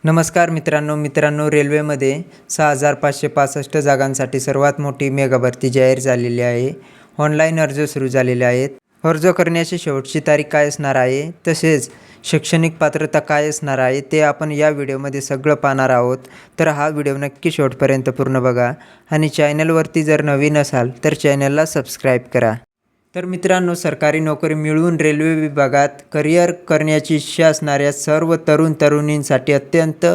नमस्कार मित्रांनो रेल्वेमध्ये 6,565 जागांसाठी सर्वात मोठी मेगा भरती जाहीर झालेली आहे. ऑनलाईन अर्ज सुरू झालेले आहेत. अर्ज करण्याची शेवटची तारीख काय असणार आहे, तसेच शैक्षणिक पात्रता काय असणार आहे ते आपण या व्हिडिओमध्ये सगळं पाहणार आहोत. तर हा व्हिडिओ नक्की शेवटपर्यंत पूर्ण बघा आणि चॅनलवरती जर नवीन असाल तर चॅनलला सबस्क्राईब करा. तर मित्रांनो, सरकारी नोकरी मिळवून रेल्वे विभागात करिअर करण्याची इच्छा असणाऱ्या सर्व तरुणींसाठी अत्यंत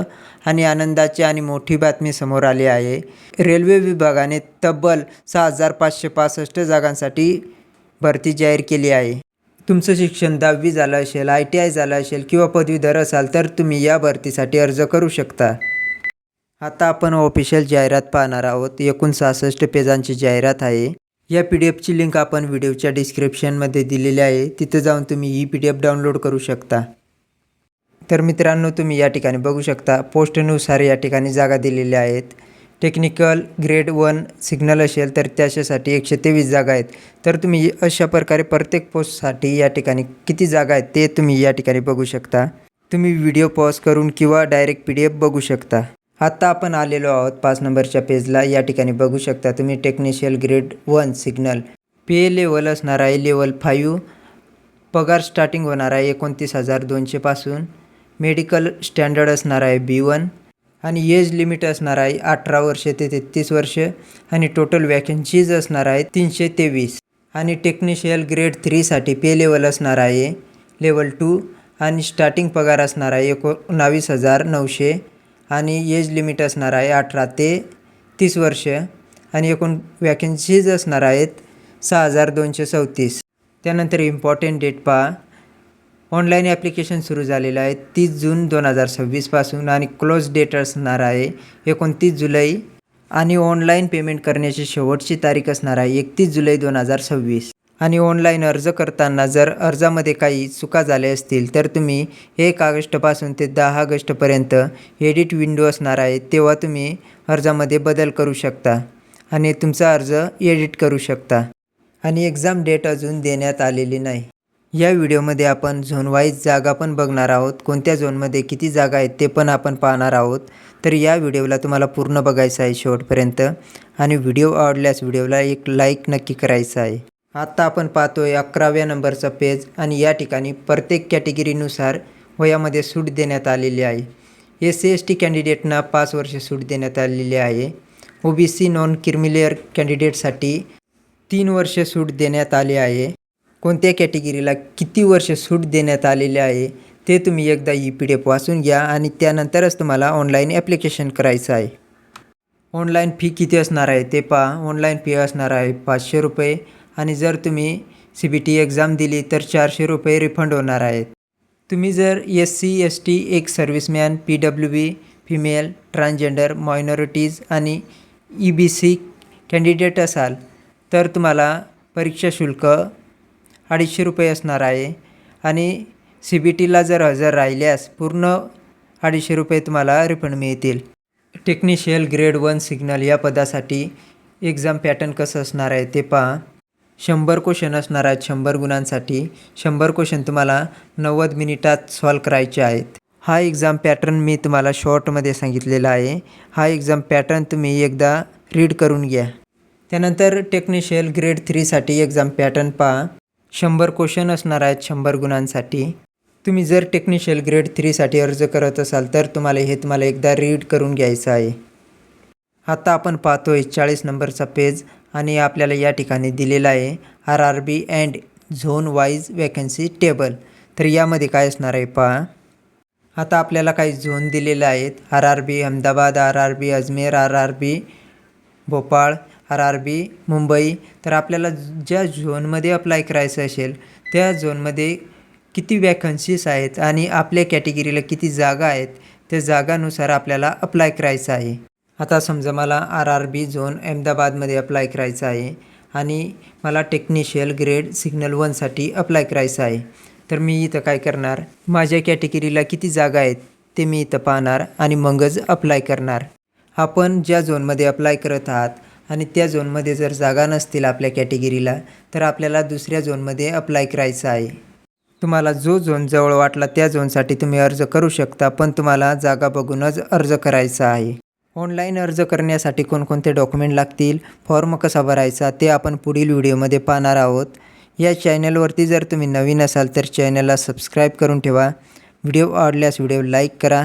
आनंदाची आणि मोठी बातमी समोर आली आहे. रेल्वे विभागाने तब्बल 6,565 जागांसाठी भरती जाहीर केली आहे. तुमचं शिक्षण 10वी झालं असेल, ITI झालं असेल किंवा पदवीधर असाल तर तुम्ही या भरतीसाठी अर्ज करू शकता. आता आपण ऑफिशियल जाहिरात पाहणार आहोत. एकूण 66 पेजांची जाहिरात आहे. या PDFची लिंक आपण व्हिडिओच्या डिस्क्रिप्शनमध्ये दिलेली आहे. तिथे जाऊन तुम्ही ही PDF डाउनलोड करू शकता. तर मित्रांनो, तुम्ही या ठिकाणी बघू शकता पोस्टनुसार या ठिकाणी जागा दिलेल्या आहेत. टेक्निकल ग्रेड 1 सिग्नल असेल तर त्याच्यासाठी 123 जागा आहेत. तर तुम्ही अशा प्रकारे प्रत्येक पोस्टसाठी या ठिकाणी किती जागा आहेत ते तुम्ही या ठिकाणी बघू शकता. तुम्ही व्हिडिओ पॉज करून किंवा डायरेक्ट PDF बघू शकता. आता आपण आलेलो आहोत 5 नंबरच्या पेजला. या ठिकाणी बघू शकता तुम्ही टेक्निशियल ग्रेड 1 सिग्नल. पे लेवल असणार आहे लेवल 5. पगार स्टार्टिंग होणार आहे 29,200 पासून. मेडिकल स्टँडर्ड असणार आहे B1 आणि एज लिमिट असणार आहे 18 वर्षे ते 33 वर्षे आणि टोटल वॅकन्सीज असणार आहे 323. आणि टेक्निशियल ग्रेड 3साठी पे लेवल असणार आहे लेवल 2 आणि स्टार्टिंग पगार असणार आहे 19,900 आणि एज लिमिट असणार आहे 18 ते 30 वर्ष आणि एकूण वॅकन्सीज असणार आहेत 6,234. त्यानंतर इम्पॉर्टंट डेट पहा. ऑनलाईन ॲप्लिकेशन सुरू झालेलं आहे 30 जून 2026 पासून आणि क्लोज डेट असणार आहे 29 जुलै आणि ऑनलाईन पेमेंट करण्याची शेवटची तारीख असणार आहे 31 जुलै 2026. आणि ऑनलाईन अर्ज करताना जर अर्जामध्ये काही चुका झाल्या असतील तर तुम्ही 1 ऑगस्टपासून ते 10 ऑगस्टपर्यंत एडिट विंडो असणार आहे, तेव्हा तुम्ही अर्जामध्ये बदल करू शकता आणि तुमचा अर्ज एडिट करू शकता. आणि एक्झाम डेट अजून देण्यात आलेली नाही. या व्हिडिओमध्ये आपण झोन वाईज जागा पण बघणार आहोत. कोणत्या झोनमध्ये किती जागा आहेत ते पण आपण पाहणार आहोत. तर या व्हिडिओला तुम्हाला पूर्ण बघायचं आहे शेवटपर्यंत आणि व्हिडिओ आवडल्यास व्हिडिओला एक लाईक नक्की करायचं आहे. आता आपण पाहतोय 11व्या नंबरचा पेज आणि या ठिकाणी प्रत्येक कॅटेगरीनुसार वयामध्ये सूट देण्यात आलेली आहे. SC/ST कॅन्डिडेटना 5 वर्ष सूट देण्यात आलेली आहे. OBC नॉन क्रिमिलियर कॅन्डिडेटसाठी 3 वर्ष सूट देण्यात आली आहे. कोणत्या कॅटेगरीला किती वर्ष सूट देण्यात आलेले आहे ते तुम्ही एकदा ही PDF वाचून घ्या आणि त्यानंतरच तुम्हाला ऑनलाईन ॲप्लिकेशन करायचं आहे. ऑनलाईन फी किती असणार आहे ते पहा. ऑनलाईन फी असणार आहे 500 रुपये आणि जर तुम्ही CBT एक्झाम दिली तर 400 रुपये रिफंड होणार आहेत. तुम्ही जर SC/ST एक serviceman, PWB, female, transgender, minorities आणि EBC कॅन्डिडेट असाल तर तुम्हाला परीक्षा शुल्क 250 रुपये असणार आहे आणि CBTला जर हजर राहिल्यास पूर्ण 250 रुपये तुम्हाला रिफंड मिळतील. टेक्निशियल ग्रेड 1 सिग्नल या पदासाठी एक्झाम पॅटर्न कसं असणार आहे ते पहा. 100 क्वेश्चन असणार आहेत 100 गुणांसाठी. 100 क्वेश्चन तुम्हाला 90 मिनिटात सॉल्व करायचे आहेत. हा एक्झाम पॅटर्न मी तुम्हाला शॉर्टमध्ये सांगितलेला आहे. हा एक्झाम पॅटर्न तुम्ही एकदा रीड करून घ्या. त्यानंतर टेक्निशियल ग्रेड 3साठी एक्झाम पॅटर्न पहा. 100 क्वेश्चन असणार आहेत 100 गुणांसाठी. तुम्ही जर टेक्निशियल ग्रेड 3साठी अर्ज करत असाल तर तुम्हाला एकदा रीड करून घ्यायचं आहे. आता आपण पाहतोय 40 नंबरचा पेज आणि आपल्याला या ठिकाणी दिलेला आहे RRB and zone wise vacancy table. तर यामध्ये काय असणार आहे पहा. आता आपल्याला काही झोन दिलेले आहेत. RRB Ahmedabad, RRB Ajmer, RRB Bhopal, RRB Mumbai. तर आपल्याला ज्या झोनमध्ये अप्लाय करायचं असेल त्या झोनमध्ये किती वॅकन्सीज आहेत आणि आपल्या कॅटेगरीला किती जागा आहेत त्या जागानुसार आपल्याला अप्लाय करायचं आहे. आता समजा मला RRB झोन अहमदाबादमध्ये अप्लाय करायचं आहे आणि मला टेक्निशियल ग्रेड सिग्नल 1साठी अप्लाय करायचं आहे. तर मी इथं काय करणार, माझ्या कॅटेगरीला किती जागा आहेत ते मी इथं पाहणार आणि मगच अप्लाय करणार. आपण ज्या झोनमध्ये अप्लाय करत आहात आणि त्या झोनमध्ये जर जागा नसतील आपल्या कॅटेगरीला तर आपल्याला दुसऱ्या झोनमध्ये अप्लाय करायचं आहे. तुम्हाला जो झोन जवळ वाटला त्या झोनसाठी तुम्ही अर्ज करू शकता, पण तुम्हाला जागा बघूनच अर्ज करायचा आहे. ऑनलाईन अर्ज करण्यासाठी कोणकोणते डॉक्युमेंट लागतील, फॉर्म कसा भरायचा ते आपण पुढील व्हिडिओमध्ये पाहणार आहोत. या चॅनलवरती जर तुम्ही नवीन असाल तर चॅनलला सबस्क्राईब करून ठेवा. व्हिडिओ आवडल्यास व्हिडिओ लाईक करा.